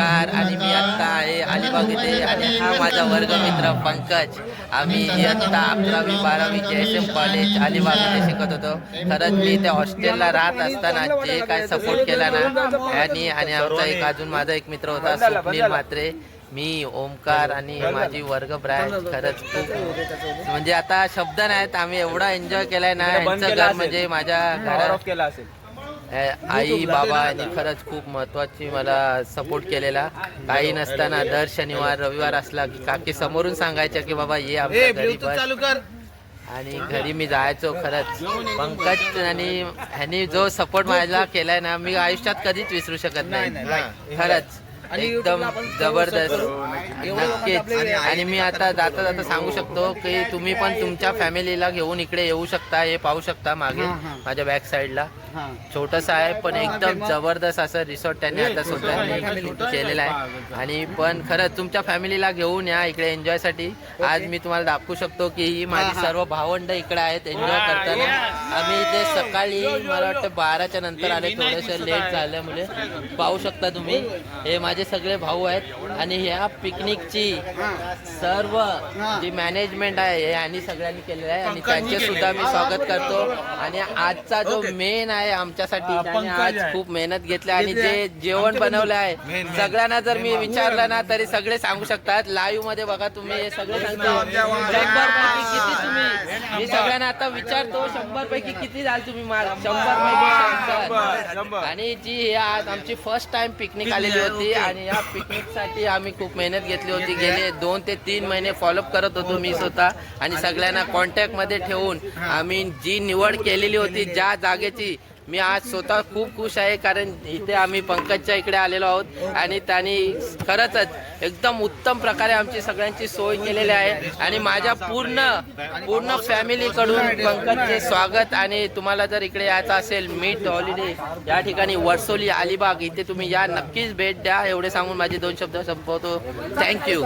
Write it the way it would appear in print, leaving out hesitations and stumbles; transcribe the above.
ओमकार आणि मी आत्ता आहे अलिबाग इथे आणि हा माझा वर्गमित्र पंकज. आम्ही इयत्ता 11वी-12वी JSM कॉलेज अलिबाग इथे शिकत होतो. खरंच मी त्या हॉस्टेलला राहत असताना जे काय सपोर्ट केला ना आणि आमचा एक अजून माझा एक मित्र होता स्वप्नील म्हात्रे, मी ओमकार आणि माझी वर्ग ब्रँच. खरंच खूप म्हणजे आता शब्द नाहीत, आम्ही एवढा एन्जॉय केलाय ना. यांचं घर म्हणजे माझ्या घरात केला असेल आई बाबा यांनी खरंच खूप महत्वाची मला सपोर्ट केलेला. काही नसताना दर शनिवार रविवार असला की काकी समोरून सांगायच्या की बाबा ये आमच्या घरी बस. आणि घरी मी जायचो. खरंच पंकज आणि ह्यांनी जो सपोर्ट माझ्याला केलाय ना मी आयुष्यात कधीच विसरू शकत नाही. खरंच एकदम जबरदस्त. नक्कीच. आणि मी आता जाता जाता सांगू शकतो की तुम्ही पण तुमच्या फॅमिलीला घेऊन इकडे येऊ शकता. हे पाहू शकता मागे माझ्या बॅक साईडला छोटंसं आहे पण एकदम जबरदस्त असं रिसॉर्ट त्यांनी आता स्वतःनी केलेलं आहे. आणि पण खरंच तुमच्या फॅमिलीला घेऊन या इकडे एन्जॉयसाठी. आज मी तुम्हाला दाखवू शकतो की ही माझी सर्व भावंड इकडे आहेत एन्जॉय करताना. आम्ही इथे सकाळी मला वाटतं 12च्या नंतर आले, थोडंसं लेट झाल्यामुळे. पाहू शकता तुम्ही हे माझे सगळे भाऊ आहेत. आणि ह्या पिकनिकची सर्व जी मॅनेजमेंट आहे हे यांनी सगळ्यांनी केलेलं आहे आणि त्यांचे सुद्धा मी स्वागत करतो. आणि आजचा जो मेन आहे आमच्यासाठी त्याने आज खूप मेहनत घेतली आणि जे जेवण बनवलं आहे सगळ्यांना जर मी विचारलं ना तरी सगळे सांगू शकतात. लाईव्ह मध्ये बघा तुम्ही हे सगळे सांगतात 100 पैकी किती तुम्ही. मी सगळ्यांना आता विचारतो 100 पैकी किती झाल तुम्ही मार्क. 100 पैकी 100. आणि जी हे आज आमची फर्स्ट टाइम पिकनिक आलेली होती आणि या पिकनिक साठी आम्ही खूप मेहनत घेतली होती. गेले 2 ते 3 महिने फॉलोअप करत होतो मी स्वतः आणि सगळ्यांना कॉन्टॅक्ट मध्ये ठेवून आम्ही जी निवड केलेली होती ज्या जागेची मी आज स्वतः खूप खुश आहे. कारण इथे आम्ही पंकजच्या इकडे आलेलो आहोत आणि त्यांनी खरंच एकदम उत्तम प्रकारे आमची सगळ्यांची सोय केलेली आहे. आणि माझ्या पूर्ण फॅमिलीकडून पंकजचे स्वागत. आणि तुम्हाला जर इकडे यायचं असेल मीट हॉलिडे या ठिकाणी वर्सोली अलिबाग इथे तुम्ही या, नक्कीच भेट द्या. एवढे सांगून माझे 2 शब्द संपवतो. थँक्यू.